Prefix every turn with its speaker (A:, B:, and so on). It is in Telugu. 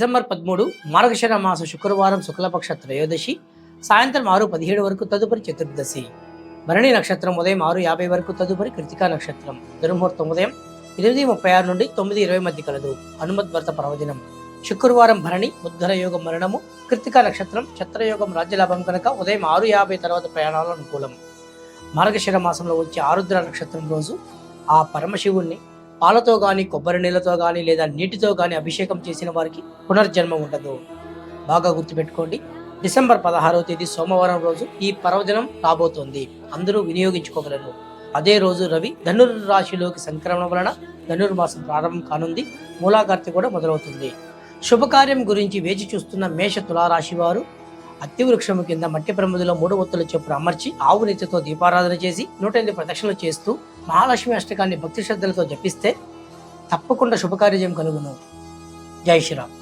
A: డిసెంబర్ 13 మార్గశిర మాస శుక్రవారం శుక్లపక్ష త్రయోదశి సాయంత్రం 6:17 వరకు తదుపరి చతుర్దశి. భరణి నక్షత్రం ఉదయం 6:50 వరకు తదుపరి కృతికా నక్షత్రం. దుర్ముహూర్తం ఉదయం 8:36 నుండి 9:20 మధ్య కలదు. హనుమద్వర్త పర్వదినం. శుక్రవారం భరణి ఉద్ధర యోగం మరణము. కృతికా నక్షత్రం ఛత్రయోగం రాజ్యలాభం కనుక ఉదయం 6:50 తర్వాత ప్రయాణాలు అనుకూలం. మార్గశిర మాసంలో వచ్చే ఆరుద్ర నక్షత్రం రోజు ఆ పరమశివుణ్ణి పాలతో గాని కొబ్బరి నీళ్ళతో గాని లేదా నీటితో గాని అభిషేకం చేసిన వారికి పునర్జన్మ ఉండదు. బాగా గుర్తుపెట్టుకోండి. డిసెంబర్ 16వ తేదీ సోమవారం రోజు ఈ పర్వదినం రాబోతోంది. అందరూ వినియోగించుకోగలరు. అదే రోజు రవి ధనుర్రాశిలోకి సంక్రమణ వలన ధనుర్మాసం ప్రారంభం కానుంది. మూలాకార్తి కూడా మొదలవుతుంది. శుభకార్యం గురించి వేచి చూస్తున్న మేష తులారాశి వారు అత్తివృక్షము కింద మట్టి ప్రమిదలో 3 ఒత్తుల చొప్పున అమర్చి ఆవు నెత్తితో దీపారాధన చేసి 108 ప్రదక్షిణలు చేస్తూ మహాలక్ష్మి అష్టకాన్ని భక్తి శ్రద్ధలతో జపిస్తే తప్పకుండా శుభకార్యం కలుగును. జై శ్రీరామ్.